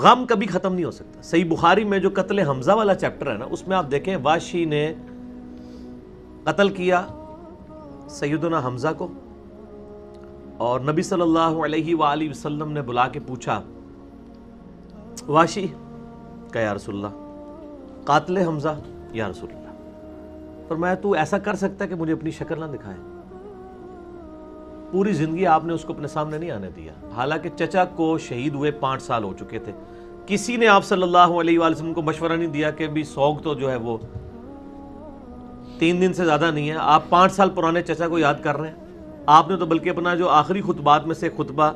غم کبھی ختم نہیں ہو سکتا. صحیح بخاری میں جو قتل حمزہ والا چیپٹر ہے نا، اس میں آپ دیکھیں واشی نے قتل کیا سیدنا حمزہ کو، اور نبی صلی اللہ علیہ وآلہ وسلم نے بلا کے پوچھا واشی کہ یا رسول اللہ قاتل حمزہ یا رسول اللہ، فرمایا تو ایسا کر سکتا ہے کہ مجھے اپنی شکل نہ دکھائے؟ پوری زندگی آپ نے اس کو اپنے سامنے نہیں آنے دیا، حالانکہ چچا کو شہید ہوئے 5 سال ہو چکے تھے. کسی نے آپ صلی اللہ علیہ وآلہ وسلم کو مشورہ نہیں دیا کہ بھی سوگ تو جو ہے وہ 3 دن سے زیادہ نہیں ہے، آپ 5 سال پرانے چچا کو یاد کر رہے ہیں. آپ نے تو بلکہ اپنا جو آخری خطبات میں سے خطبہ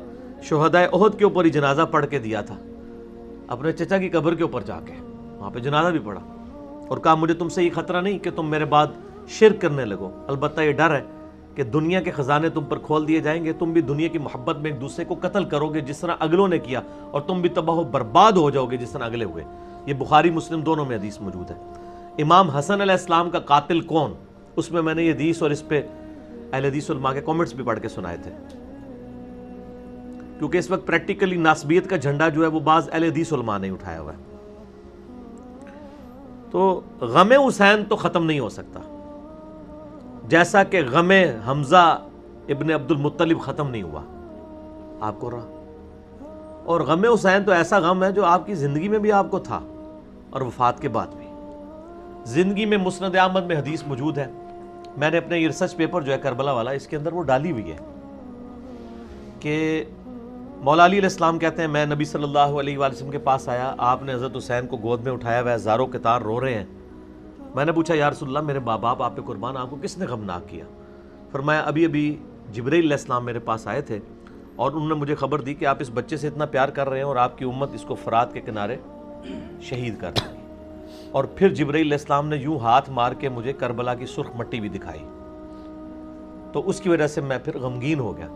شہدائے احد کے اوپر ہی جنازہ پڑھ کے دیا تھا، اپنے چچا کی قبر کے اوپر جا کے وہاں پہ جنازہ بھی پڑھا، اور کہا مجھے تم سے یہ خطرہ نہیں کہ تم میرے بعد شرک کرنے لگو، البتہ یہ ڈر ہے کہ دنیا کے خزانے تم پر کھول دیے جائیں گے، تم بھی دنیا کی محبت میں ایک دوسرے کو قتل کرو گے جس طرح اگلوں نے کیا، اور تم بھی تباہ و برباد ہو جاؤ گے جس طرح اگلے ہوئے. یہ بخاری مسلم دونوں میں حدیث موجود ہے. امام حسن علیہ السلام کا قاتل کون، اس میں نے یہ حدیث اور اس پہ اہل حدیث علماء کے کامنٹس بھی پڑھ کے سنائے تھے، کیونکہ اس وقت پریکٹیکلی ناسبیت کا جھنڈا جو ہے وہ بعض اہل حدیث علماء نے اٹھایا ہوا ہے. تو غم حسین تو ختم نہیں ہو سکتا، جیسا کہ غم حمزہ ابن عبد المطلب ختم نہیں ہوا آپ کو رہا. اور غم حسین تو ایسا غم ہے جو آپ کی زندگی میں بھی آپ کو تھا اور وفات کے بعد بھی. زندگی میں مسند احمد میں حدیث موجود ہے، میں نے اپنے یہ ریسرچ پیپر جو ہے کربلا والا، اس کے اندر وہ ڈالی ہوئی ہے کہ مولا علی علیہ السلام کہتے ہیں میں نبی صلی اللہ علیہ وآلہ وسلم کے پاس آیا، آپ نے حضرت حسین کو گود میں اٹھایا ہوا ہے، زاروں کے تار رو رہے ہیں. میں نے پوچھا یا رسول اللہ میرے باپ آپ پہ قربان، آپ کو کس نے غمناک کیا؟ فرمایا ابھی جبرائیل علیہ السلام میرے پاس آئے تھے اور انہوں نے مجھے خبر دی کہ آپ اس بچے سے اتنا پیار کر رہے ہیں اور آپ کی امت اس کو فرات کے کنارے شہید کر رہی ہے. اور پھر جبرائیل علیہ السلام نے یوں ہاتھ مار کے مجھے کربلا کی سرخ مٹی بھی دکھائی، تو اس کی وجہ سے میں پھر غمگین ہو گیا.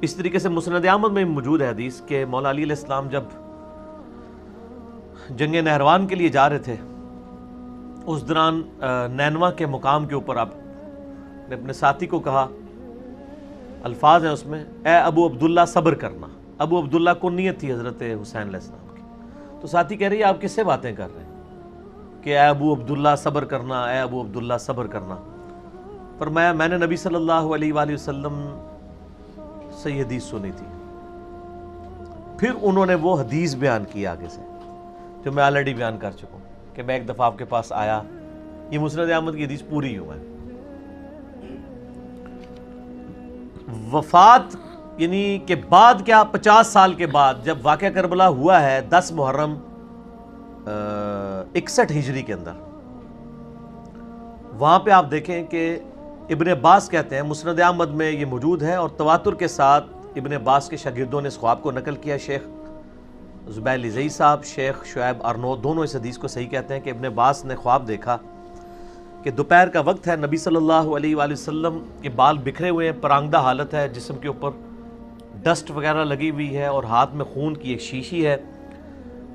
اس طریقے سے مسند احمد میں موجود ہے حدیث کہ مولا علی علیہ السلام جب جنگ نہروان کے لیے جا رہے تھے، اس دوران نینوا کے مقام کے اوپر آپ نے اپنے ساتھی کو کہا، الفاظ ہیں اس میں، اے ابو عبداللہ صبر کرنا. ابو عبداللہ کنیت تھی حضرت حسین علیہ السلام کی. تو ساتھی کہہ رہی ہے آپ کس سے باتیں کر رہے ہیں کہ اے ابو عبداللہ صبر کرنا، اے ابو عبداللہ صبر کرنا. فرمایا میں نے نبی صلی اللہ علیہ وآلہ وسلم سے یہ حدیث سنی تھی. پھر انہوں نے وہ حدیث بیان کی آگے سے جو میں آلریڈی بیان کر چکا ہوں کہ میں ایک دفعہ آپ کے پاس آیا. یہ مسند احمد کی حدیث پوری ہوا ہے. وفات یعنی کہ بعد کیا 50 سال کے بعد جب واقعہ کربلا ہوا ہے 10 محرم 61 ہجری کے اندر، وہاں پہ آپ دیکھیں کہ ابن عباس کہتے ہیں، مسند احمد میں یہ موجود ہے اور تواتر کے ساتھ ابن عباس کے شاگردوں نے اس خواب کو نقل کیا. شیخ زبیر لزئی صاحب، شیخ شعیب ارنود دونوں اس حدیث کو صحیح کہتے ہیں کہ ابن عباس نے خواب دیکھا کہ دوپہر کا وقت ہے، نبی صلی اللہ علیہ وآلہ وسلم کے بال بکھرے ہوئے ہیں، پرانگدہ حالت ہے، جسم کے اوپر ڈسٹ وغیرہ لگی ہوئی ہے اور ہاتھ میں خون کی ایک شیشی ہے.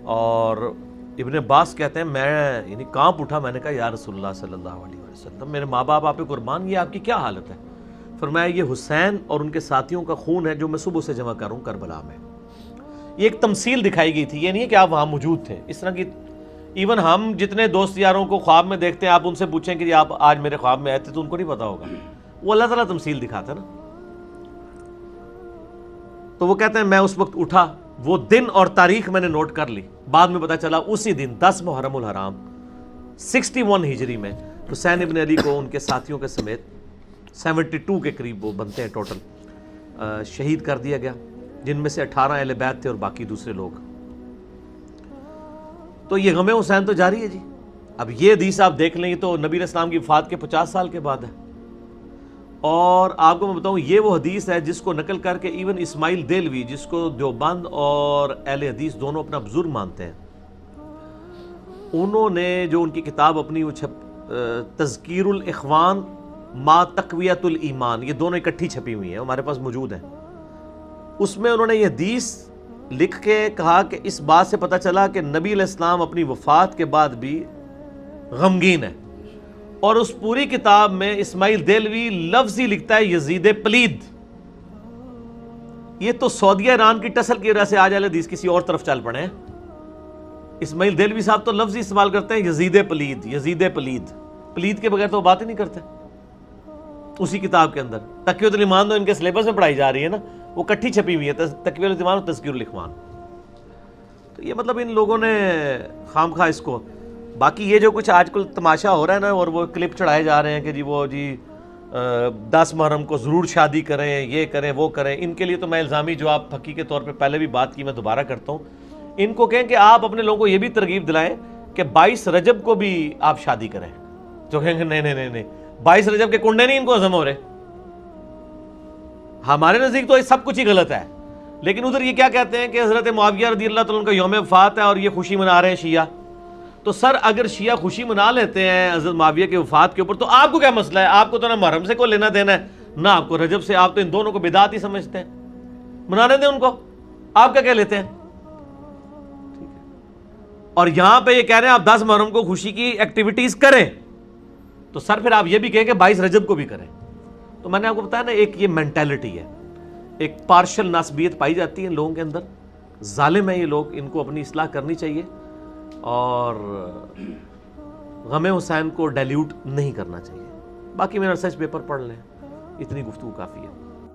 اور ابن عباس کہتے ہیں میں یعنی کانپ اٹھا، میں نے کہا یا رسول اللہ صلی اللہ علیہ وسلم میرے ماں باپ آپ پہ قربان، یہ آپ کی کیا حالت ہے؟ فرمایا یہ حسین اور ان کے ساتھیوں کا خون ہے جو میں صبح سے جمع کروں کربلا میں. یہ ایک تمثیل دکھائی گئی تھی، یہ نہیں ہے کہ آپ وہاں موجود تھے. اس طرح کی ایون ہم جتنے دوست یاروں کو خواب میں دیکھتے ہیں، آپ ان سے پوچھیں کہ آپ آج میرے خواب میں آئے تھے تو ان کو نہیں پتا ہوگا. وہ اللہ تعالیٰ تمثیل دکھاتا ہے نا. تو وہ کہتے ہیں میں اس وقت اٹھا، وہ دن اور تاریخ میں نے نوٹ کر لی. بعد میں پتا چلا اسی دن 10 محرم الحرام 61 ہجری میں حسین ابن علی کو ان کے ساتھیوں کے سمیت 72 کے قریب وہ بنتے ہیں ٹوٹل، شہید کر دیا گیا، جن میں سے 18 اہل بیت تھے اور باقی دوسرے لوگ. تو یہ غم حسین تو جاری ہے جی. اب یہ حدیث آپ دیکھ لیں تو نبی علیہ السلام کی وفات کے 50 سال کے بعد ہے. اور آپ کو میں بتاؤں یہ وہ حدیث ہے جس کو نقل کر کے ایون اسماعیل دہلوی، جس کو دیوبند اور اہل حدیث دونوں اپنا بزرگ مانتے ہیں، انہوں نے جو ان کی کتاب اپنی وہ تذکیر الاخوان ما تقویت الایمان، یہ دونوں اکٹھی چھپی ہوئی ہیں، ہمارے پاس موجود ہیں. اس میں انہوں نے یہ حدیث لکھ کے کہا کہ اس بات سے پتہ چلا کہ نبی علیہ السلام اپنی وفات کے بعد بھی غمگین ہے. اور اس پوری کتاب میں اسماعیل دہلوی لفظ ہی لکھتا ہے یزید پلید. یہ تو سعودیہ ایران کی ٹسل کی وجہ سے آج اہل حدیث کسی اور طرف چل پڑے ہیں. اسماعیل دہلوی صاحب تو لفظ ہی استعمال کرتے ہیں یزید پلید، یزید پلید. پلید کے بغیر تو وہ بات ہی نہیں کرتے. اسی کتاب کے اندر تقویۃ الایمان تو ان کے سلیبس میں پڑھائی جا رہی ہے نا، وہ کٹھی چھپی ہوئی ہے، تقویۃ الایمان اور تذکیر الاخوان. تو یہ مطلب ان لوگوں نے خام خواہ اس کو. باقی یہ جو کچھ آج کل تماشا ہو رہا ہے نا، اور وہ کلپ چڑھائے جا رہے ہیں کہ جی وہ جی 10 محرم کو ضرور شادی کریں، یہ کریں وہ کریں. ان کے لیے تو میں الزامی جواب پھکی کے طور پہ پہلے بھی بات کی، میں دوبارہ کرتا ہوں. ان کو کہیں کہ آپ اپنے لوگوں کو یہ بھی ترغیب دلائیں کہ 22 رجب کو بھی آپ شادی کریں. جو کہیں گے نہیں 22 رجب کے کنڈے نہیں ان کو ہضم ہو رہے. ہمارے نزدیک تو یہ سب کچھ ہی غلط ہے، لیکن ادھر یہ کیا کہتے ہیں کہ حضرت معاویہ رضی اللہ تعالیٰ عنہ کا یوم وفات ہے اور یہ خوشی منا رہے ہیں شیعہ. تو سر اگر شیعہ خوشی منا لیتے ہیں حضرت معاویہ کے وفات کے اوپر تو آپ کو کیا مسئلہ ہے؟ آپ کو تو نہ محرم سے کوئی لینا دینا ہے نہ آپ کو رجب سے. آپ تو ان دونوں کو بدعت ہی سمجھتے ہیں. منانے دیں ان کو، آپ کیا کہہ لیتے ہیں؟ اور یہاں پہ یہ کہہ رہے ہیں آپ 10 محرم کو خوشی کی ایکٹیویٹیز کریں، تو سر پھر آپ یہ بھی کہیں کہ 22 رجب کو بھی کریں. تو میں نے آپ کو بتایا نا، ایک یہ مینٹیلٹی ہے، ایک پارشل ناسبیت پائی جاتی ہے ان لوگوں کے اندر. ظالم ہیں یہ لوگ، ان کو اپنی اصلاح کرنی چاہیے اور غم حسین کو ڈیلیوٹ نہیں کرنا چاہیے. باقی میرا ریسرچ پیپر پڑھ لیں، اتنی گفتگو کافی ہے.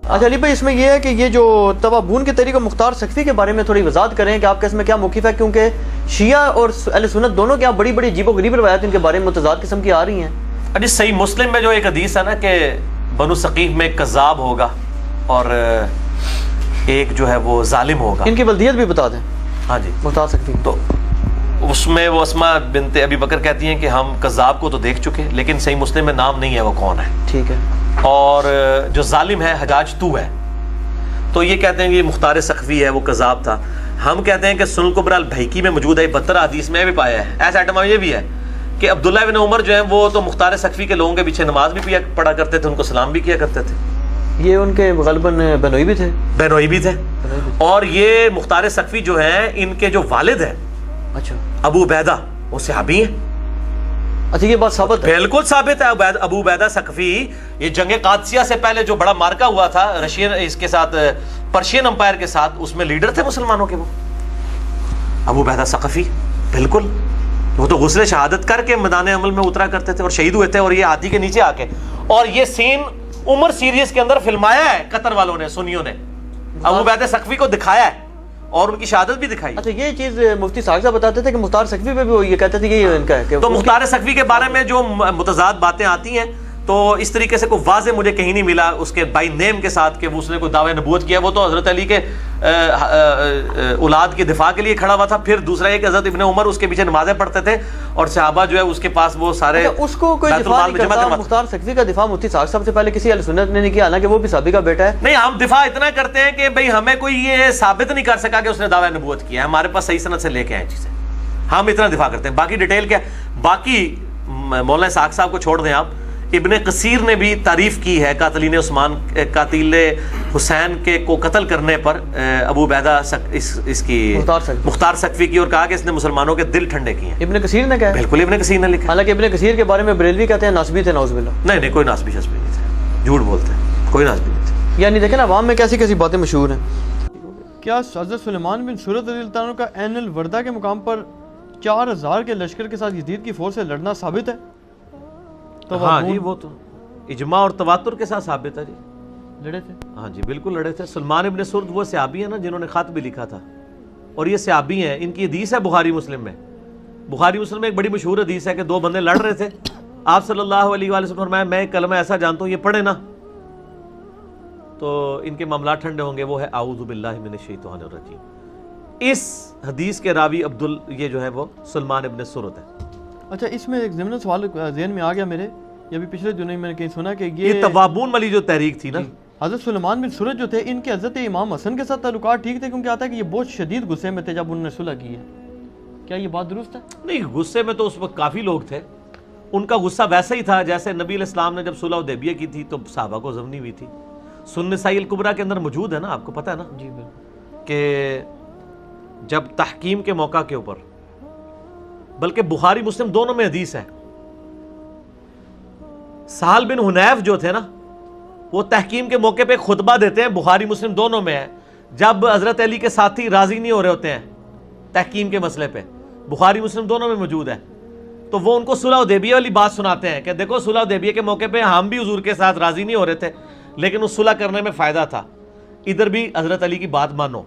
اچھا علی بھائی، اس میں یہ ہے کہ یہ جو توابون کے طریقہ مختار سقفی کے بارے میں تھوڑی وضاحت کریں کہ آپ کا اس میں کیا موقف ہے، کیونکہ شیعہ اور اہل سنت دونوں کے یہاں بڑی بڑی عجیب و غریب روایات ان کے بارے میں متضاد قسم کی آ رہی ہیں. ابھی صحیح مسلم میں جو ایک حدیث ہے نا کہ بنو ثقیف میں ایک کذاب ہوگا اور ایک جو ہے وہ ظالم ہوگا. ان کی بلدیت بھی بتا دیں. ہاں جی، مختار سقفی. تو اس میں وہ اسما بنت ابی بکر کہتی ہیں کہ ہم کذاب کو تو دیکھ چکے، لیکن صحیح مسلم میں نام نہیں ہے وہ کون ہے. ٹھیک ہے. اور جو ظالم ہے حجاج تو ہے. تو یہ کہتے ہیں کہ یہ مختار سقفی ہے، وہ کذاب تھا. ہم کہتے ہیں کہ سنن الکبری البیہقی میں موجود ہے، 72 حدیث میں بھی پایا ہے. ایسا آئٹم یہ بھی ہے کہ عبداللہ بن عمر جو ہیں وہ تو مختار سقفی کے لوگوں کے پیچھے نماز بھی پڑھا کرتے تھے، ان کو سلام بھی کیا کرتے تھے. یہ ان کے غالباً بنوئی بھی تھے. بنوئی بھی تھے. اور یہ مختار سقفی جو ہیں ان کے جو والد ہیں اچھا ابو عبیدہ، وہ صحابی ہیں. اچھا، یہ بات ثابت ہے؟ بالکل ثابت ہے. ابو عبیدہ سقفی یہ جنگ قادسیہ سے پہلے جو بڑا مارکا ہوا تھا رشین اس کے ساتھ، پرشین امپائر کے ساتھ، اس میں لیڈر تھے مسلمانوں کے. وہ ابو عبیدہ سقفی بالکل، وہ تو غسل شہادت کر کے میدان عمل میں اترا کرتے تھے اور شہید ہوئے تھے. اور یہ ہاتھی کے نیچے آ کے، اور یہ سین عمر سیریز کے اندر فلمایا ہے قطر والوں نے، سنیوں نے ابو عبیدہ سقفی کو دکھایا ہے اور ان کی شہادت بھی دکھائی. اچھا، یہ چیز مفتی صاحب صاحب بتاتے تھے کہ مختار سقفی پہ بھی وہ یہ کہتے تھے کہ یہ ان کا ہے. تو مختار سقفی کے بارے میں جو متضاد باتیں آتی ہیں تو اس طریقے سے کوئی واضح مجھے کہیں نہیں ملا اس کے بائی نیم کے ساتھ کہ اس نے کوئی دعوی نبوت کیا. وہ تو حضرت علی کے اولاد کے دفاع کے لیے کھڑا ہوا تھا. پھر دوسرا یہ کہ حضرت ابن عمر اس کے پیچھے نمازیں پڑھتے تھے اور صحابہ جو ہے اس کے پاس وہ سارے اس کو کوئی دفاع نہیں کرتا. مختار سقفی کا دفاع مفتی صاحب صاحب سے پہلے کسی اہل سنت نے نہیں کیا، حالانکہ وہ بھی صحابی کا بیٹا ہے. نہیں، ہم دفاع اتنا کرتے ہیں کہ بھئی ہمیں کوئی یہ ثابت نہیں کر سکا کہ اس نے دعوی نبوت کیا ہے. ہمارے پاس صحیح سند سے لے کے آئے چیزیں، ہم اتنا دفاع کرتے ہیں. باقی ڈیٹیل کیا، باقی مولانا اسحاق صاحب کو چھوڑ دیں آپ. ابن کثیر نے بھی تعریف کی ہے قاتلین عثمان، قاتل حسین کے کو قتل کرنے پر ابو عبیدہ اس کی مختار سقفی کی، اور کہا کہ اس نے مسلمانوں کے دل ٹھنڈے کیے ہیں. ابن کثیر نے کہا؟ بالکل ابن کثیر نے لکھا. حالانکہ ابن کثیر کے بارے میں بریلوی کہتے ہیں ناسبی تھے، نعوذ باللہ. نہیں کوئی ناسبی شسبی نہیں تھے، جھوٹ بولتے ہیں، کوئی ناسبی نہیں تھے. یعنی دیکھیں نا عوام میں کیسی کیسی باتیں مشہور ہیں. کیا حضرت سلیمان بن سورت رضی اللہ عنہ کا عین الوردہ کے مقام پر 4000 کے لشکر کے ساتھ یزید کی فورس سے لڑنا ثابت ہے؟ ہاں جی، وہ تو اجماع اور تواتر کے ساتھ ثابت ہے. جی لڑے تھے. ہاں جی بالکل لڑے تھے. سلمان ابن سرد وہ صحابی ہیں نا جنہوں نے خط بھی لکھا تھا، اور یہ صحابی ہیں. ان کی حدیث ہے بخاری مسلم میں. بخاری مسلم میں ایک بڑی مشہور حدیث ہے کہ 2 بندے لڑ رہے تھے. آپ صلی اللہ علیہ وآلہ وسلم فرمایا میں ایک کلمہ ایسا جانتا ہوں، یہ پڑھے نا تو ان کے معاملات ٹھنڈے ہوں گے، وہ ہے اعوذ باللہ من الشیطان الرجیم. اس حدیث کے راوی یہ جو ہے وہ سلمان ابن سرد ہے. اچھا، اس میں ایک ضمن سوال ذہن میں آ گیا میرے، یہ بھی پچھلے دنوں میں نے کہیں سنا کہ یہ توابون والی جو تحریک تھی نا، حضرت سلیمان بن سورت جو تھے ان کے حضرت امام حسن کے ساتھ تعلقات ٹھیک تھے، کیونکہ آتا ہے کہ یہ بہت شدید غصے میں تھے جب انہوں نے صلح کی ہے. کیا یہ بات درست ہے؟ نہیں، غصے میں تو اس وقت کافی لوگ تھے. ان کا غصہ ویسا ہی تھا جیسے نبی علیہ السلام نے جب صلح حدیبیہ کی تھی تو صحابہ کو ضمنی ہوئی تھی. سنن نسائی الکبریٰ کے اندر موجود ہے نا، آپ کو پتہ ہے نا جی بالکل، کہ جب تحکیم کے موقع کے اوپر، بلکہ بخاری مسلم دونوں میں حدیث ہے، سہل بن حنیف جو تھے نا وہ تحکیم کے موقع پہ خطبہ دیتے ہیں، بخاری مسلم دونوں میں ہے جب حضرت علی کے ساتھی راضی نہیں ہو رہے ہوتے ہیں تحکیم کے مسئلے پہ، بخاری مسلم دونوں میں موجود ہے، تو وہ ان کو صلح حدیبیہ والی بات سناتے ہیں کہ دیکھو صلح حدیبیہ کے موقع پہ ہم بھی حضور کے ساتھ راضی نہیں ہو رہے تھے، لیکن اس صلح کرنے میں فائدہ تھا، ادھر بھی حضرت علی کی بات مانو۔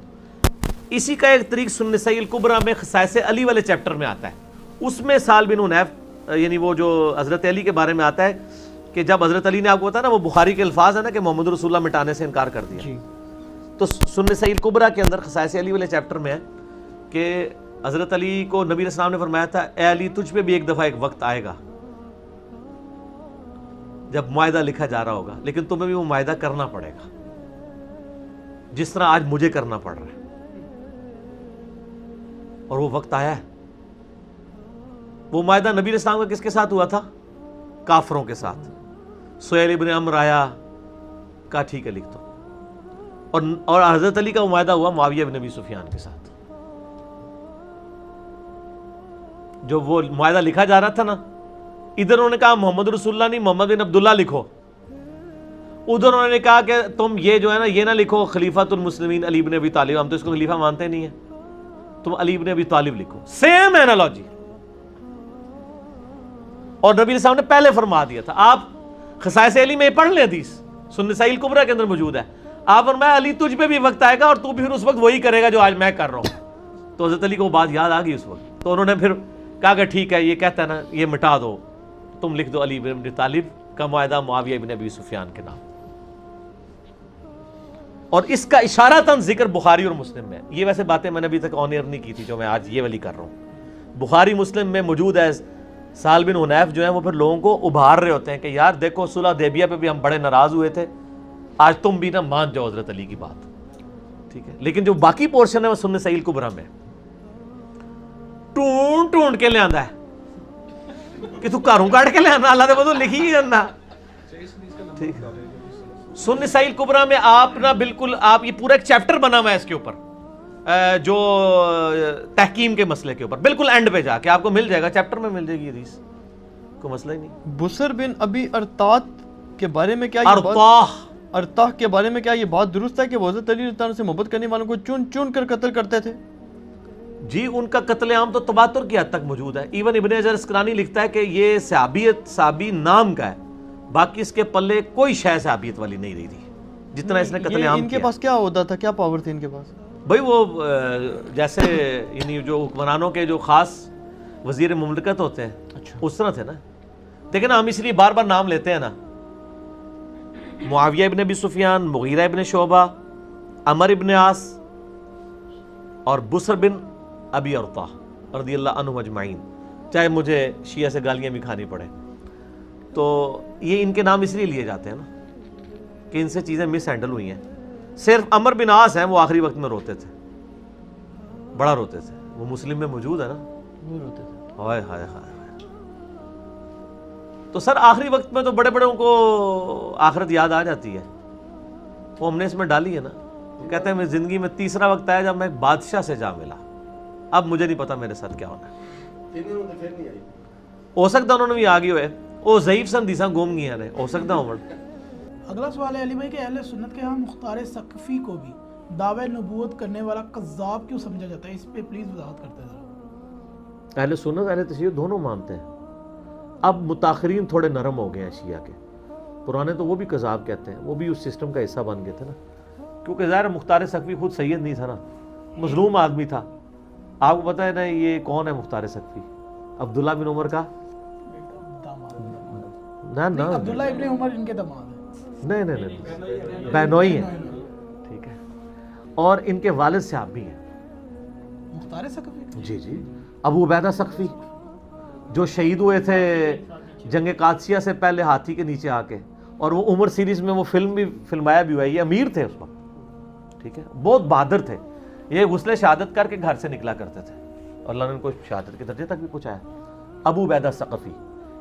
اسی کا ایک طریق سنن نسائی الکبریٰ میں خصائص علی والے چیپٹر میں آتا ہے، اس میں سال بن حنیف یعنی وہ جو حضرت علی کے بارے میں آتا ہے کہ جب حضرت علی نے آپ کو بتایا نا وہ بخاری کے الفاظ ہیں نا کہ محمد رسول اللہ مٹانے سے انکار کر دیا، تو سنن نسائی الکبریٰ کے اندر خصائص علی والے چیپٹر میں ہے کہ حضرت علی کو نبی علیہ السلام نے فرمایا تھا اے علی تجھ پہ بھی ایک دفعہ ایک وقت آئے گا جب معاہدہ لکھا جا رہا ہوگا، لیکن تمہیں بھی وہ معاہدہ کرنا پڑے گا جس طرح آج مجھے کرنا پڑ رہا ہے، اور وہ وقت آیا ہے۔ وہ معاہدہ نبی علیہ السلام کا کس کے ساتھ ہوا تھا؟ کافروں کے ساتھ۔ سہیل ابن عمر آیا، کہا ٹھیک ہے لکھ دو، اور حضرت علی کا وہ معاہدہ ہوا معاویہ بن ابی سفیان کے ساتھ۔ جو وہ معاہدہ لکھا جا رہا تھا نا، ادھر انہوں نے کہا محمد رسول اللہ نہیں محمد بن عبداللہ لکھو، ادھر انہوں نے کہا کہ تم یہ جو ہے نا یہ نہ لکھو خلیفۃ المسلمین علی بن ابی طالب، ہم تو اس کو خلیفہ مانتے نہیں ہیں، تم علی بن ابی طالب لکھو، سیم اینالوجی۔ اور نبی علیہ السلام نے پہلے فرما دیا تھا، آپ خصائص علی میں پڑھ لیں حدیث سنن نسائی الکبریٰ کے اندر موجود ہے، آپ فرمایا علی تجھ پہ بھی وقت آئے گا اور تو پھر اس وقت وہی کرے گا جو آج میں کر رہا ہوں۔ تو حضرت علی کو وہ بات یاد آ گئی اس وقت، تو انہوں نے پھر کہا کہ ٹھیک ہے یہ کہتا ہے نا یہ مٹا دو، تم لکھ دو علی بن ابی طالب کا معاہدہ معاویہ بن ابی سفیان کے نام۔ اور اس کا اشارتاً ذکر بخاری اور مسلم میں ہے۔ یہ ویسے باتیں میں نے ابھی تک آن ایئر نہیں کی تھی جو میں آج یہ والی کر رہا ہوں، بخاری مسلم میں موجود ہے۔ سال بن حنیف جو ہیں وہ پھر لوگوں کو ابھار رہے ہوتے ہیں کہ یار دیکھو صلح حدیبیہ پہ بھی ہم بڑے ناراض ہوئے تھے، آج تم بھی نہ مان جاؤ حضرت علی کی بات، ٹھیک ہے۔ لیکن جو باقی پورشن ہے وہ سنن نسائی الکبریٰ میں ٹونڈ ٹونڈ کے لے آندا ہے کہ تو گھروں کاٹ کے لے آنا، اللہ دے وہ تو لکھی ہی جانا، ٹھیک ہے۔ سنن نسائی الکبریٰ میں آپ نا بالکل آپ یہ پورا ایک چیپٹر بنا ہوا ہے اس کے اوپر جو تحکیم کے مسئلے کے اوپر، بالکل اینڈ پہ جا کے آپ کو مل جائے گا، چیپٹر میں مل جائے گی حدیث، کوئی مسئلہ ہی نہیں۔ بسر بن ابی ارطاح کے بارے میں کیا ارطاح کے بارے میں کیا یہ بات درست ہے کہ وہ حضرت علی رضی اللہ عنہ سے محبت کرنے والوں کو چن چن کر قتل کرتے تھے؟ جی ان کا قتل عام تو تواتر کی حد تک موجود ہے، ایون ابن حجر اسقلانی لکھتا ہے کہ یہ صحابی نام کا ہے، باقی اس کے پلے کوئی شے صحابیت والی نہیں رہی تھی جتنا اس نے قتل عام کیا۔ ان کے پاس کیا عہدہ تھا، کیا پاور تھی ان کے پاس؟ بھائی وہ جیسے یعنی جو حکمرانوں کے جو خاص وزیر مملکت ہوتے ہیں اس طرح تھے نا، لیکن ہم اس لیے بار بار نام لیتے ہیں نا، معاویہ ابن ابی سفیان، مغیرہ ابن شعبہ، عمر ابن عاص اور بسر بن ابی ارطاح رضی اللہ عنہ اجمعین، چاہے مجھے شیعہ سے گالیاں بھی کھانی پڑے، تو یہ ان کے نام اس لیے لیے جاتے ہیں نا کہ ان سے چیزیں مس ہینڈل ہوئی ہیں۔ صرف عمر بن عاص ہیں وہ آخری وقت میں روتے تھے، بڑا روتے تھے، وہ مسلم میں موجود ہے نا، وہ روتے تھے، ہائے ہائے ہائے۔ تو سر آخری وقت میں تو بڑے بڑوں کو آخرت یاد آ جاتی ہے، وہ ہم نے اس میں ڈالی ہے نا، کہتے ہیں میری زندگی میں تیسرا وقت آیا جب میں ایک بادشاہ سے جا ملا، اب مجھے نہیں پتا میرے ساتھ کیا ہونا ہے، ہو سکتا انہوں نے بھی آگے ہوئے وہ ضعیف سندیساں گم گیا نے، ہو سکتا عمر۔ اگلا سوال ہے علی بھائی کہ اہل سنت کے ہاں مختار ثقفی کو بھی دعوی نبوت کرنے والا کذاب کیوں سمجھا جاتا ہے؟ اس پہ پلیز وضاحت کرتے ہیں۔ اہل سنت اہل تشیع دونوں مانتے ہیں، اب متاخرین تھوڑے نرم ہو گئے ہیں شیعہ کے، پرانے تو وہ بھی کذاب کہتے ہیں، وہ بھی اس سسٹم کا حصہ بن گئے تھے نا، کیونکہ ظاہر مختار ثقفی خود سید نہیں تھا نا، مظلوم آدمی تھا۔ آپ کو پتہ ہے نا یہ کون ہے مختار ثقفی؟ عبداللہ بن عمر کا نہ عبداللہ ابن عمر ان کے داماد ہیں، نہیں بہنوئی ہیں، ٹھیک ہے، اور ان کے والد صحابی ہیں مختار ثقفی، جی جی، ابو عبیدہ ثقفی جو شہید ہوئے تھے جنگ قادسیہ سے پہلے ہاتھی کے نیچے آ کے، اور وہ عمر سیریز میں وہ فلم بھی فلمایا بھی ہوا ہے، یہ امیر تھے اس وقت، ٹھیک ہے، بہت بہادر تھے، یہ غسل شہادت کر کے گھر سے نکلا کرتے تھے، اور اللہ نے ان کو شہادت کے درجے تک بھی پہنچایا۔ ابو عبیدہ ثقفی،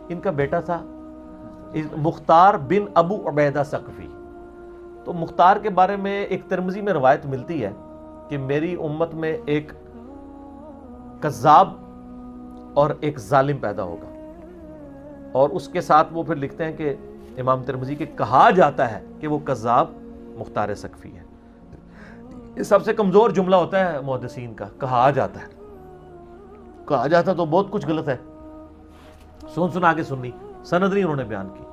ان کا بیٹا تھا مختار بن ابو عبیدہ ثقفی۔ تو مختار کے بارے میں ایک ترمذی میں روایت ملتی ہے کہ میری امت میں ایک کذاب اور ایک ظالم پیدا ہوگا، اور اس کے ساتھ وہ پھر لکھتے ہیں کہ امام ترمذی کے کہا جاتا ہے کہ وہ کذاب مختار ثقفی ہے۔ یہ سب سے کمزور جملہ ہوتا ہے محدثین کا، کہا جاتا ہے. کہا جاتا تو بہت کچھ غلط ہے، سنا کے سننی، سند نہیں انہوں نے بیان کی.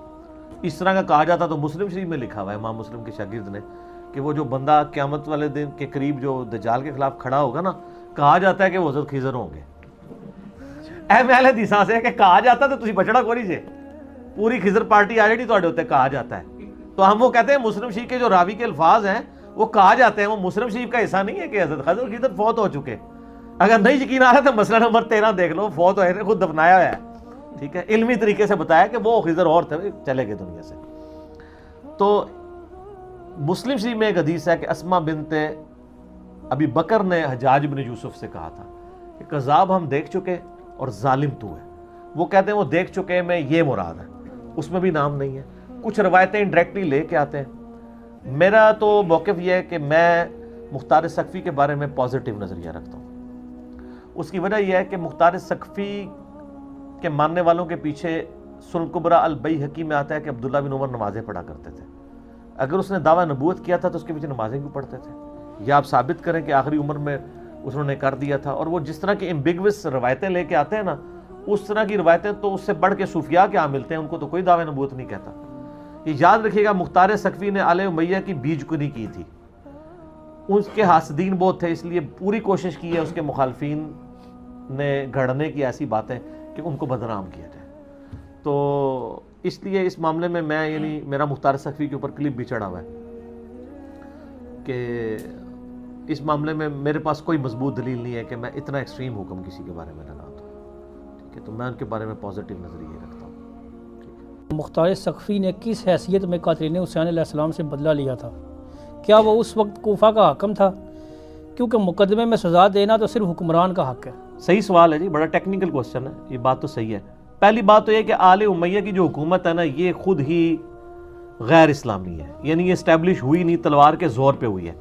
اس طرح کا کہا جاتا تو مسلم شریف میں لکھا ہوا ہے امام مسلم کے شاگرد نے کہ وہ جو بندہ قیامت والے دن کے قریب جو دجال کے خلاف کھڑا ہوگا نا، کہا جاتا ہے کہ وہ حضرت خضر ہوں گے. اہم اہل حدیثاں سے کہ کہا جاتا تو تسی بچڑا کوئی جے، پوری خضر پارٹی آ جڑی تواڈے اوتے کہا جاتا ہے. تو ہم وہ کہتے ہیں مسلم شریف کے جو راوی کے الفاظ ہیں وہ کہا جاتے ہیں، وہ مسلم شریف کا حصہ نہیں ہے کہ حضرت خضر فوت ہو چکے. اگر نہیں یقین آ رہا تو مسئلہ نمبر 13 دیکھ لو، فوت ہوئے نے، خود دفنایا ہوا ہے. ٹھیک ہے، علمی طریقے سے بتایا کہ وہ خضر اور تھے، چلے گئے دنیا سے. تو مسلم شریف میں ایک حدیث ہے کہ اسما بنت ابی بکر نے حجاج بن یوسف سے کہا تھا کہ کذاب ہم دیکھ چکے اور ظالم تو ہے. وہ کہتے ہیں وہ دیکھ چکے میں یہ مراد ہے، اس میں بھی نام نہیں ہے. کچھ روایتیں انڈائریکٹلی لے کے آتے ہیں. میرا تو موقف یہ ہے کہ میں مختار ثقفی کے بارے میں پازیٹیو نظریہ رکھتا ہوں. اس کی وجہ یہ ہے کہ مختار ثقفی کے ماننے والوں کے پیچھے سنن کبریٰ البیہقی میں آتا ہے کہ عبداللہ بن عمر نمازیں پڑھا کرتے تھے. اگر اس نے دعویٰ نبوت کیا تھا تو اس کے پیچھے نمازیں کیوں پڑھتے تھے؟ یا آپ ثابت کریں کہ آخری عمر میں انہوں نے کر دیا تھا. اور وہ جس طرح کی ایمبیگوس روایتیں لے کے آتے ہیں نا، اس طرح کی روایتیں تو اس سے بڑھ کے صوفیاء کے ملتے ہیں، ان کو تو کوئی دعویٰ نبوت نہیں کہتا. یہ یاد رکھیے گا، مختار ثقفی نے آل امیہ کی بیج کنی کی تھی. اس کے حاسدین بہت تھے، اس لیے پوری کوشش کی ہے اس کے مخالفین نے گھڑنے کی ایسی باتیں کہ ان کو بدنام کیا جائے. تو اس لیے اس معاملے میں یعنی میرا مختار ثقفی کے اوپر کلپ بھی چڑھا ہوا ہے کہ اس معاملے میں میرے پاس کوئی مضبوط دلیل نہیں ہے کہ میں اتنا ایکسٹریم حکم کسی کے بارے میں لگا دوں. ٹھیک ہے، تو میں ان کے بارے میں پازیٹیو نظریہ رکھتا ہوں. مختار ثقفی نے کس حیثیت میں قاتلین حسین علیہ السلام سے بدلہ لیا تھا؟ کیا وہ اس وقت کوفہ کا حاکم تھا؟ کیونکہ مقدمے میں سزا دینا تو صرف حکمران کا حق ہے. صحیح سوال ہے جی، بڑا ٹیکنیکل کوسچن ہے. یہ بات تو صحیح ہے. پہلی بات تو یہ کہ آل امیہ کی جو حکومت ہے نا، یہ خود ہی غیر اسلامی ہے، یعنی یہ اسٹیبلش ہوئی نہیں، تلوار کے زور پہ ہوئی ہے.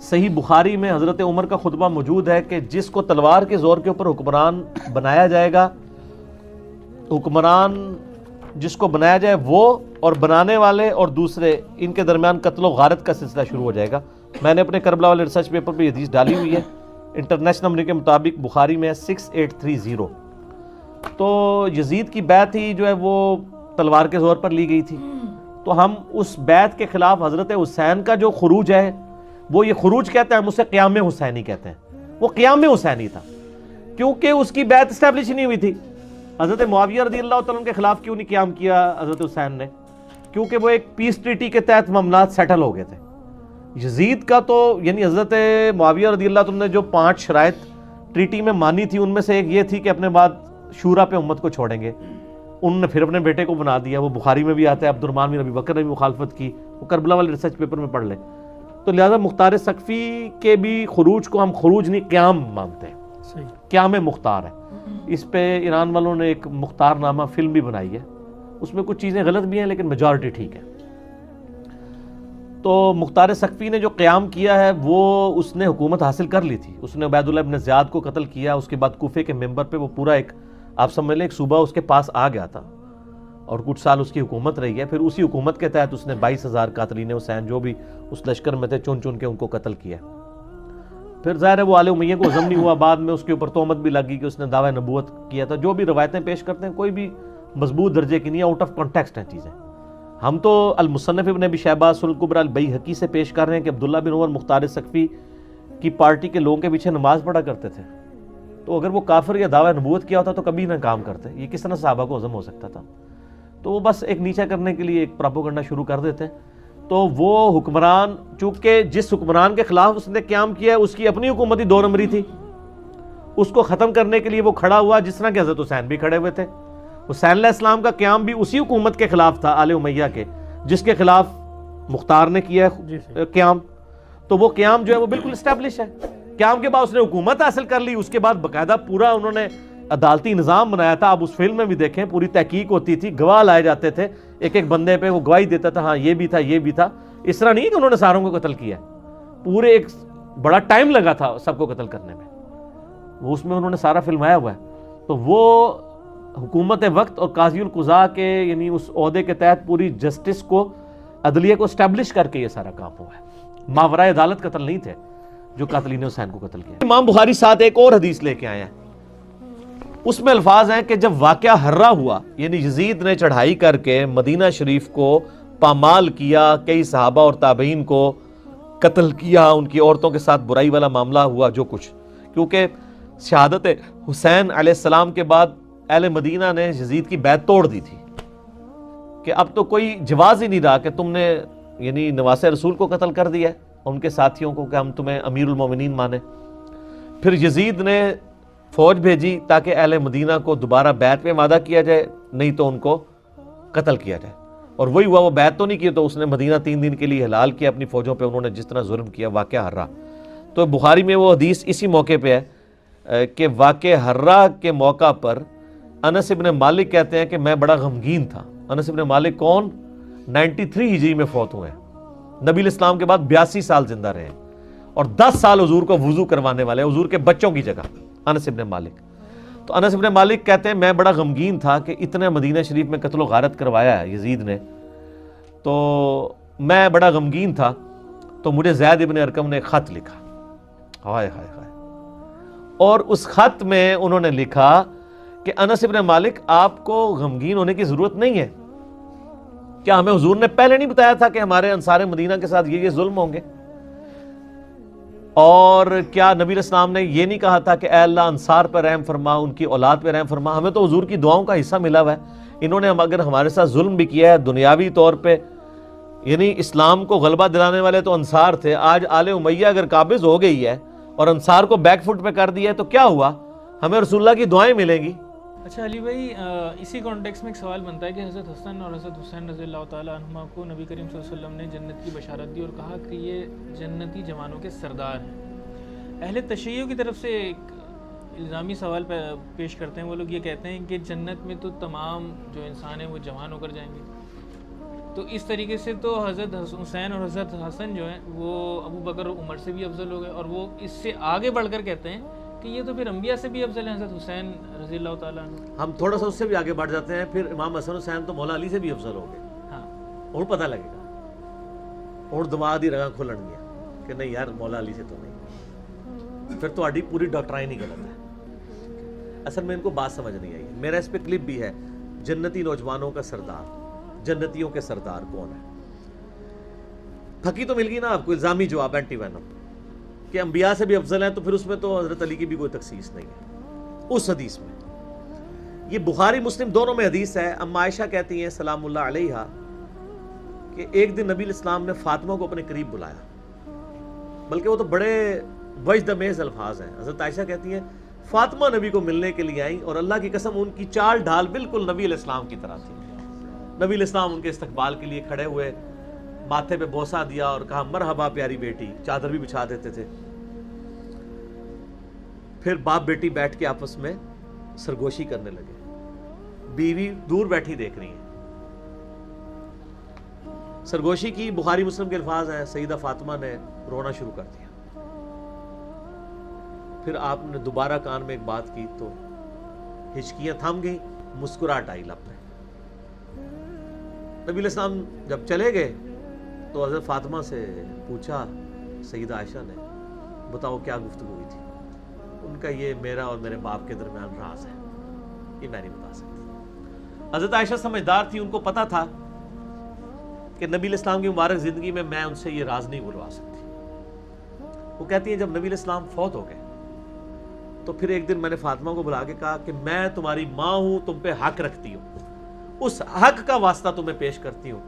صحیح بخاری میں حضرت عمر کا خطبہ موجود ہے کہ جس کو تلوار کے زور کے اوپر حکمران بنایا جائے گا، حکمران جس کو بنایا جائے وہ اور بنانے والے اور دوسرے، ان کے درمیان قتل و غارت کا سلسلہ شروع ہو جائے گا. میں نے اپنے کربلا والے ریسرچ پیپر پہ یہ حدیث ڈالی ہوئی ہے، انٹرنیشنل نمبر کے مطابق بخاری میں ہے 6830. تو یزید کی بیعت ہی جو ہے وہ تلوار کے زور پر لی گئی تھی. تو ہم اس بیعت کے خلاف حضرت حسین کا جو خروج ہے، وہ یہ خروج کہتے ہیں، ہم اسے قیام حسینی کہتے ہیں. وہ قیام حسینی تھا کیونکہ اس کی بیعت اسٹیبلش نہیں ہوئی تھی. حضرت معاویہ رضی اللہ تعالیٰ عنہ کے خلاف کیوں نہیں قیام کیا حضرت حسین نے؟ کیونکہ وہ ایک پیس ٹریٹی کے تحت معاملات سیٹل ہو گئے تھے. یزید کا تو یعنی حضرت معاویہ رضی اللہ تعالیٰ عنہ نے جو 5 شرائط ٹریٹی میں مانی تھی، ان میں سے ایک یہ تھی کہ اپنے بعد شورا پہ امت کو چھوڑیں گے. انہوں نے پھر اپنے بیٹے کو بنا دیا. وہ بخاری میں بھی آتا ہے، عبد الرحمن بن ابی بکر نے بھی مخالفت کی. وہ کربلا والے ریسرچ پیپر میں پڑھ لیں. تو لہذا مختار ثقفی کے بھی خروج کو ہم خروج نہیں قیام مانتے ہیں. صحیح، قیام مختار ہے. اس پہ ایران والوں نے ایک مختار نامہ فلم بھی بنائی ہے. اس میں کچھ چیزیں غلط بھی ہیں لیکن میجارٹی ٹھیک ہے. تو مختار ثقفی نے جو قیام کیا ہے وہ اس نے حکومت حاصل کر لی تھی. اس نے عبید اللہ ابن زیاد کو قتل کیا. اس کے بعد کوفے کے ممبر پہ وہ پورا ایک، آپ سمجھ لیں، ایک صوبہ اس کے پاس آ گیا تھا اور کچھ سال اس کی حکومت رہی ہے. پھر اسی حکومت کے تحت اس نے 22,000 قاتلین حسین جو بھی اس لشکر میں تھے چن چن کے ان کو قتل کیا. پھر ظاہر ہے وہ آل امیہ کو ہضم نہیں ہوا. بعد میں اس کے اوپر تہمت بھی لگی کہ اس نے دعوی نبوت کیا تھا. جو بھی روایتیں پیش کرتے ہیں کوئی بھی مضبوط درجے کی نہیں ہے، آؤٹ آف کانٹیکسٹ ہیں چیزیں. ہم تو المصنف ابن ابی شیبہ سنن کبریٰ البیہقی سے پیش کر رہے ہیں کہ عبداللہ بن عمر مختار ثقفی کی پارٹی کے لوگوں کے پیچھے نماز پڑھا کرتے تھے. تو اگر وہ کافر یا دعوی نبوت کیا ہوتا تو کبھی نہ کام کرتے. یہ کس طرح صحابہ کو ہضم ہو سکتا تھا؟ تو وہ بس ایک نیچا کرنے کے لیے ایک پراپوگنڈا شروع کر دیتے ہیں. تو وہ حکمران، چونکہ جس حکمران کے خلاف اس نے قیام کیا ہے اس کی اپنی حکومتی 2 نمبری تھی، اس کو ختم کرنے کے لیے وہ کھڑا ہوا، جس طرح کہ حضرت حسین بھی کھڑے ہوئے تھے. حسین علیہ السلام کا قیام بھی اسی حکومت کے خلاف تھا، آل امیہ کے، جس کے خلاف مختار نے کیا ہے قیام. تو وہ قیام جو ہے وہ بالکل اسٹیبلش ہے. قیام کے بعد اس نے حکومت حاصل کر لی. اس کے بعد باقاعدہ پورا انہوں نے عدالتی نظام بنایا تھا. آپ اس فلم میں بھی دیکھیں، پوری تحقیق ہوتی تھی، گواہ لائے جاتے تھے، ایک ایک بندے پہ وہ گواہی دیتا تھا، ہاں یہ بھی تھا یہ بھی تھا. اس طرح نہیں کہ انہوں نے ساروں کو قتل کیا، پورے ایک بڑا ٹائم لگا تھا سب کو قتل کرنے میں. وہ اس میں انہوں نے سارا فلمایا ہوا ہے. تو وہ حکومت وقت اور قاضی القضاء کے یعنی اس عہدے کے تحت پوری جسٹس کو، عدلیہ کو اسٹیبلش کر کے یہ سارا کام ہوا ہے. ماورائے عدالت قتل نہیں تھے. جو قاتلین حسین کو قتل کیا. امام بخاری ساتھ ایک اور حدیث لے کے آئے ہیں, اس میں الفاظ ہیں کہ جب واقعہ ہررا ہوا, یعنی یزید نے چڑھائی کر کے مدینہ شریف کو پامال کیا, کئی صحابہ اور تابعین کو قتل کیا, ان کی عورتوں کے ساتھ برائی والا معاملہ ہوا جو کچھ, کیونکہ شہادت حسین علیہ السلام کے بعد اہل مدینہ نے یزید کی بیعت توڑ دی تھی کہ اب تو کوئی جواز ہی نہیں رہا کہ تم نے یعنی نواسہ رسول کو قتل کر دیا ہے, ان کے ساتھیوں کو, کہ ہم تمہیں امیر المومنین مانیں. پھر یزید نے فوج بھیجی تاکہ اہل مدینہ کو دوبارہ بیعت پہ وعدہ کیا جائے, نہیں تو ان کو قتل کیا جائے, اور وہی ہوا, وہ بیعت تو نہیں کی تو اس نے مدینہ 3 دن کے لیے حلال کیا اپنی فوجوں پہ, انہوں نے جس طرح ظلم کیا, واقعہ ہررا. تو بخاری میں وہ حدیث اسی موقع پہ ہے کہ واقعہ ہررا کے موقع پر انس ابن مالک کہتے ہیں کہ میں بڑا غمگین تھا. انس ابن مالک کون؟ 93 ہجری میں فوت ہوئے ہیں, نبی الاسلام کے بعد 82 سال زندہ رہے ہیں, اور 10 سال حضور کو وضو کروانے والے, حضور کے بچوں کی جگہ, انس ابن مالک. تو انس ابن مالک کہتے ہیں میں بڑا غمگین تھا کہ اتنے مدینہ شریف میں قتل و غارت کروایا ہے یزید نے, تو میں بڑا غمگین تھا. تو مجھے زید ابن ارقم نے ایک خط لکھا, ہائے ہائے ہائے, اور اس خط میں انہوں نے لکھا کہ انس ابن مالک آپ کو غمگین ہونے کی ضرورت نہیں ہے, کیا ہمیں حضور نے پہلے نہیں بتایا تھا کہ ہمارے انصار مدینہ کے ساتھ یہ ظلم ہوں گے؟ اور کیا نبی الاسلام نے یہ نہیں کہا تھا کہ اے اللہ انصار پہ رحم فرما, ان کی اولاد پہ رحم فرما, ہمیں تو حضور کی دعاؤں کا حصہ ملا ہوا ہے, انہوں نے اگر ہمارے ساتھ ظلم بھی کیا ہے دنیاوی طور پہ, یعنی اسلام کو غلبہ دلانے والے تو انصار تھے, آج آل امیہ اگر قابض ہو گئی ہے اور انصار کو بیک فٹ پہ کر دیا ہے تو کیا ہوا, ہمیں رسول اللہ کی دعائیں ملیں گی. اچھا علی بھائی, اسی کانٹیکس میں ایک سوال بنتا ہے کہ حضرت حسن اور حضرت حسین رضی اللہ تعالیٰ عنہما کو نبی کریم صلی اللہ علیہ وسلم نے جنت کی بشارت دی اور کہا کہ یہ جنتی جوانوں کے سردار ہیں. اہل تشیع کی طرف سے ایک الزامی سوال پیش کرتے ہیں, وہ لوگ یہ کہتے ہیں کہ جنت میں تو تمام جو انسان ہیں وہ جوان ہو کر جائیں گے, تو اس طریقے سے تو حضرت حسین اور حضرت حسن جو ہیں وہ ابو بکر اور عمر سے بھی افضل ہو گئے, اور وہ اس سے آگے بڑھ کر کہتے ہیں کہ یہ تو پھر انبیاء سے بھی افضل ہیں حضرت حسین رضی اللہ تعالیٰ عنہ. ہم تھوڑا سا اس سے بھی آگے بڑھ جاتے ہیں, پھر امام حسن حسین تو مولا علی سے بھی افضل ہو گئے. ہاں, اور پتہ لگے گا, اور دماغ دی رگاں کھلن گیا کہ نہیں یار مولا علی سے تو نہیں, پھر تو آڈی پوری ڈاکٹرائن ہی غلط ہے. اصل میں ان کو بات سمجھ نہیں آئی. میرا اس پہ کلپ بھی ہے, جنتی نوجوانوں کا سردار, جنتیوں کے سردار کون ہے. پھکی تو مل گئی نا آپ کو الزامی جواب, اینٹی وینم, کہ انبیاء سے بھی افضل ہیں, تو پھر اس میں تو حضرت علی کی بھی کوئی تخصیص نہیں ہے اس حدیث میں. یہ بخاری مسلم دونوں میں حدیث ہے. اما عائشہ کہتی ہیں سلام اللہ علیہا کہ ایک دن نبی الاسلام نے فاطمہ کو اپنے قریب بلایا, بلکہ وہ تو بڑے وجدمیز الفاظ ہیں. حضرت عائشہ کہتی ہیں فاطمہ نبی کو ملنے کے لیے آئیں, اور اللہ کی قسم ان کی چال ڈھال بالکل نبی علیہ السلام کی طرح تھی. نبی علیہ السلام ان کے استقبال کے لیے کھڑے ہوئے, ماتھے پہ بوسہ دیا اور کہا مرحبا پیاری بیٹی, چادر بھی بچھا دیتے تھے. پھر باپ بیٹی بیٹھ کے آپس میں سرگوشی کرنے لگے, بیوی دور بیٹھی دیکھ رہی ہے. سرگوشی کی بخاری مسلم کے الفاظ ہیں, سیدہ فاطمہ نے رونا شروع کر دیا. پھر آپ نے دوبارہ کان میں ایک بات کی تو ہچکیاں تھم گئی, مسکراہٹ آئی لب پہ. نبی علیہ السلام جب چلے گئے تو حضرت فاطمہ سے پوچھا سیدہ عائشہ نے, بتاؤ کیا گفتگو ہوئی تھی؟ ان کا یہ میرا اور میرے باپ کے درمیان راز ہے, یہ میں نہیں بتا سکتی. حضرت عائشہ سمجھدار تھی, ان کو پتا تھا کہ نبی علیہ السلام کی مبارک زندگی میں ان سے یہ راز نہیں بلوا سکتی. وہ کہتی ہیں جب نبی علیہ السلام فوت ہو گئے تو پھر ایک دن میں نے فاطمہ کو بلا کے کہا کہ میں تمہاری ماں ہوں, تم پہ حق رکھتی ہوں, اس حق کا واسطہ تمہیں پیش کرتی ہوں,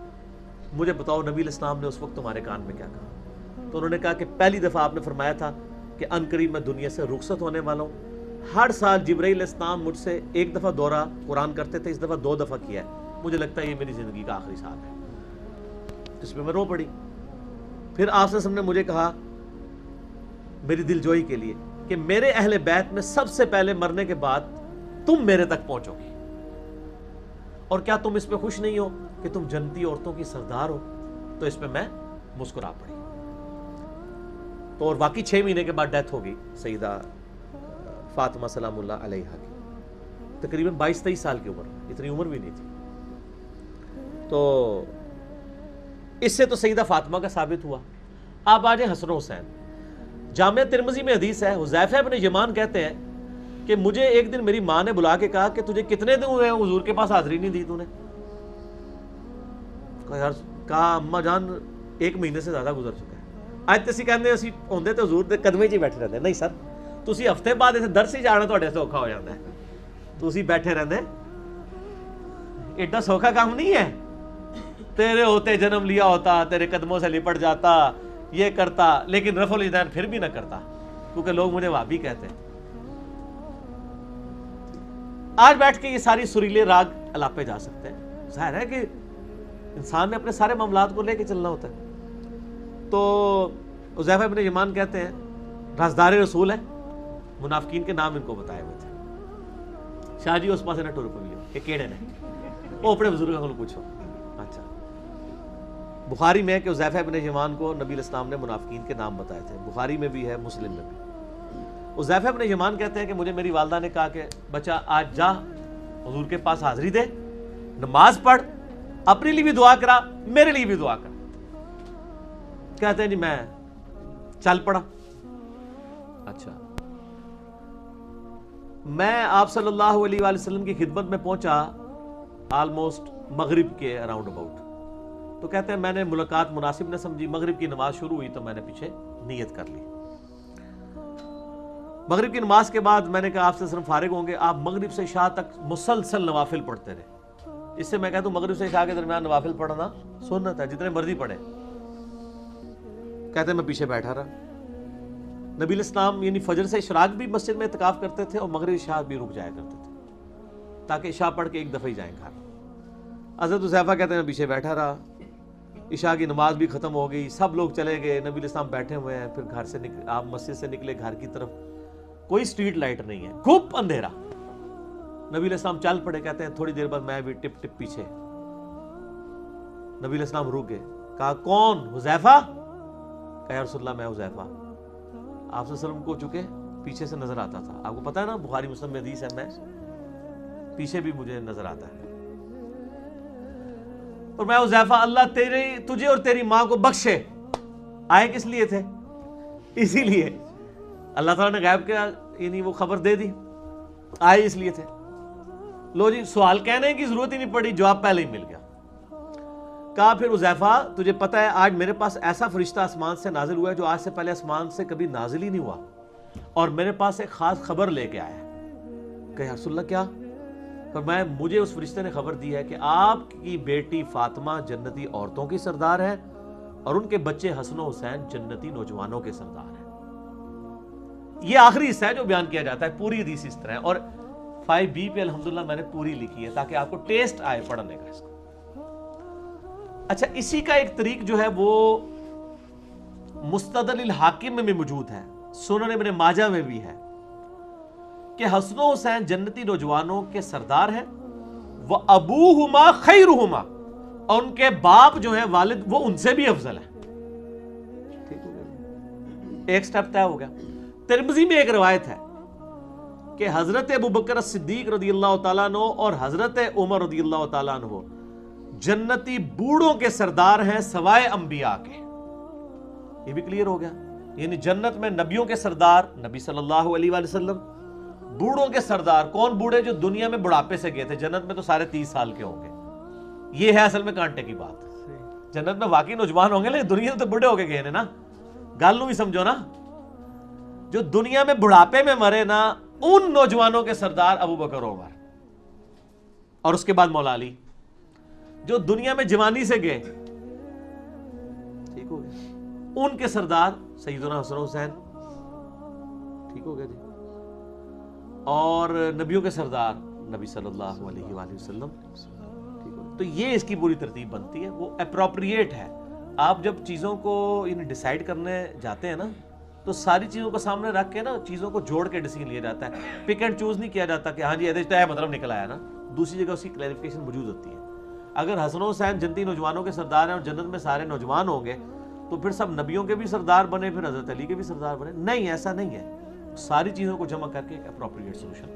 مجھے بتاؤ نبی علیہ السلام نے اس وقت تمہارے کان میں کیا کہا؟ تو انہوں نے کہا کہ پہلی دفعہ آپ نے فرمایا تھا کہ ان قریب میں دنیا سے رخصت ہونے والا ہوں. ہر سال جبرائیل علیہ السلام مجھ سے 1 دفعہ دورہ قرآن کرتے تھے, اس دفعہ 2 دفعہ کیا ہے, مجھے لگتا ہے یہ میری زندگی کا آخری سال ہے. اس پہ میں رو پڑی. پھر آپ صلی اللہ علیہ وسلم نے مجھے کہا میری دل جوئی کے لیے کہ میرے اہل بیت میں سب سے پہلے مرنے کے بعد تم میرے تک پہنچو گی, اور کیا تم اس پہ خوش نہیں ہو کہ تم جنتی عورتوں کی سردار ہو؟ تو اس پہ میں مسکرا پڑی. تو اور واقعی 6 مہینے کے بعد ڈیتھ ہو گئی سیدہ فاطمہ سلام اللہ علیہا کی, تقریباً 22-23 سال کی عمر, اتنی عمر بھی نہیں تھی. تو اس سے تو سیدہ فاطمہ کا ثابت ہوا. آپ آ جائیں حسن و حسین. جامع ترمذی میں حدیث ہے، حذیفہ ابن یمان کہتے ہیں کہ مجھے ایک دن میری ماں نے بلا کے کہا کہ تجھے کتنے دن ہوئے ہیں حضور کے پاس حاضری نہیں دی تو نے؟ کہا اماں جان 1 مہینے سے زیادہ گزر چکا ہے. اج تسی کہندے اسی ہوندے تے حضور دے قدمے 'چ ہی بیٹھے رہندے. نہیں سر، تسی ہفتے بعد اسے درس ہی جانا تہاڈے سے اوکھا ہو جاندا ہے. تسی بیٹھے رہندے، ایڈا سوکھا کام نہیں ہے. تیرے ہوتے جنم لیا ہوتا، تیرے قدموں سے لپٹ جاتا، یہ کرتا، لیکن رفع الیدین پھر بھی نہ کرتا کیونکہ لوگ مجھے وہابی کہتے ہیں. آج بیٹھ کے یہ ساری سریلے راگ الاپے جا سکتے ہیں. ظاہر ہے کہ انسان نے اپنے سارے معاملات کو لے کے چلنا ہوتا ہے. تو حذیفہ ابن یمان کہتے ہیں رازدار رسول ہے، منافقین کے نام ان کو بتائے ہوئے تھے. شاہ جی اس پاس نہ ٹور پویو کہ کیڑے نے وہ اپنے بزرگوں کو پوچھو. اچھا، بخاری میں کہ حذیفہ ابن یمان کو نبی علیہ السلام نے منافقین کے نام بتائے تھے. بخاری میں بھی ہے، مسلم میں بھی. حذیفہ ابن یمان کہتے ہیں کہ مجھے میری والدہ نے کہا کہ بچہ آج جا حضور کے پاس حاضری دے، نماز پڑھ، اپنے لیے بھی دعا کرا، میرے لیے بھی دعا کر. کہتے ہیں جی میں چل پڑا. اچھا، میں آپ صلی اللہ علیہ وآلہ وسلم کی خدمت میں پہنچا آلموسٹ مغرب کے اراؤنڈ اباؤٹ. تو کہتے ہیں میں نے ملاقات مناسب نہ سمجھی، مغرب کی نماز شروع ہوئی تو میں نے پیچھے نیت کر لی. مغرب کی نماز کے بعد میں نے کہا آپ سے صرف فارغ ہوں گے، آپ مغرب سے عشاء تک مسلسل نوافل پڑھتے رہے. اس سے میں کہتا ہوں مغرب سے عشاء کے درمیان نوافل پڑھنا سنت ہے، جتنے مرضی پڑھے. کہتے ہیں میں پیچھے بیٹھا رہا. نبی علیہ السلام یعنی فجر سے اشراق بھی مسجد میں اعتکاف کرتے تھے اور مغرب عشاء بھی رک جایا کرتے تھے تاکہ عشاء پڑھ کے ایک دفعہ ہی جائیں گھر. حضرت حذیفہ کہتے ہیں میں پیچھے بیٹھا رہا. عشاء کی نماز بھی ختم ہو گئی، سب لوگ چلے گئے، نبی علیہ السلام بیٹھے ہوئے ہیں. پھر گھر سے آپ مسجد سے نکلے گھر کی طرف، کوئی اسٹریٹ لائٹ نہیں ہے، گھپ اندھیرا. نبی علیہ السلام چل پڑے. کہتے ہیں تھوڑی دیر بعد میں بھی ٹپ ٹپ پیچھے. نبی علیہ السلام رک گئے. کہا کون؟ حذیفہ. کہا یا رسول اللہ میں حذیفہ. آپ صلی اللہ علیہ وسلم کو چکے پیچھے سے نظر آتا تھا. آپ کو پتا ہے نا بخاری مسلم میں حدیث ہے، میں پیچھے بھی مجھے نظر آتا ہے. اور میں حذیفہ اللہ تجھے اور تیری ماں کو بخشے. آئے کس لیے تھے؟ اسی لیے اللہ تعالیٰ نے غیب کیا یعنی وہ خبر دے دی. آئے اس لیے تھے. لو جی سوال کہنے کی ضرورت ہی نہیں پڑی، جواب پہلے ہی مل گیا. کہا پھر حذیفہ تجھے پتہ ہے آج میرے پاس ایسا فرشتہ آسمان سے نازل ہوا ہے جو آج سے پہلے آسمان سے کبھی نازل ہی نہیں ہوا، اور میرے پاس ایک خاص خبر لے کے آیا ہے. کہ یا رسول اللہ کیا؟ فرمایا مجھے اس فرشتے نے خبر دی ہے کہ آپ کی بیٹی فاطمہ جنتی عورتوں کی سردار ہے اور ان کے بچے حسن و حسین جنتی نوجوانوں کے سردار ہیں. یہ آخری حصہ ہے جو بیان کیا جاتا ہے، پوری حدیث اس طرح ہے. اور 5B پہ الحمدللہ میں نے پوری لکھی ہے تاکہ آپ کو ٹیسٹ آئے پڑھنے کا اس کو. اچھا، اسی کا ایک طریق جو ہے وہ مستدل الحاکم میں بھی موجود ہے، سنن ابن ماجہ میں بھی ہے کہ حسن و حسین جنتی نوجوانوں کے سردار ہیں. وہ ابوہما خیرہما، اور ان کے باپ جو ہیں والد وہ ان سے بھی افضل ہیں. ٹھیک ہو گیا، ایک سٹیپ طے ہو گیا. ترمذی میں ایک روایت ہے کہ حضرت ابوبکر الصدیق رضی اللہ تعالیٰ عنہ اور حضرت عمر رضی اللہ تعالیٰ عنہ جنتی بوڑھوں کے سردار ہیں سوائے انبیاء کے. یہ بھی کلیئر ہو گیا. یعنی جنت میں نبیوں کے سردار نبی صلی اللہ علیہ وآلہ وسلم، بوڑھوں کے سردار کون؟ بوڑھے جو دنیا میں بڑھاپے سے گئے تھے. جنت میں تو سارے 30 سال کے ہوں گے. یہ ہے اصل میں کانٹے کی بات. جنت میں واقعی نوجوان ہوں گے لیکن دنیا میں تو بڑھے ہو کے گئے نا. گل نو بھی سمجھو نا، جو دنیا میں بڑھاپے میں مرے نا ان نوجوانوں کے سردار ابو بکر عمر، اور اس کے بعد مولا علی. جو دنیا میں جوانی سے گئے، ٹھیک ہو گیا، ان کے سردار سیدنا حسن حسین. ٹھیک ہو گیا جی. اور نبیوں کے سردار نبی صلی اللہ علیہ وآلہ وسلم. ٹھیک ہو. تو یہ اس کی پوری ترتیب بنتی ہے، وہ اپروپریٹ ہے. آپ جب چیزوں کو ڈیسائیڈ کرنے جاتے ہیں نا تو ساری چیزوں کو سامنے رکھ کے نا چیزوں کو جوڑ کے ڈیسیژن لیا جاتا ہے. پک اینڈ چوز نہیں کیا جاتا کہ ہاں جی یہ مطلب نکل آیا نا. دوسری جگہ اس کی کلیریفیکیشن موجود ہوتی ہے. اگر حسن حسین جنتی نوجوانوں کے سردار ہیں اور جنت میں سارے نوجوان ہوں گے تو پھر سب نبیوں کے بھی سردار بنے، پھر حضرت علی کے بھی سردار بنے؟ نہیں، ایسا نہیں ہے. ساری چیزوں کو جمع کر کے ایک اپروپریٹ سولوشن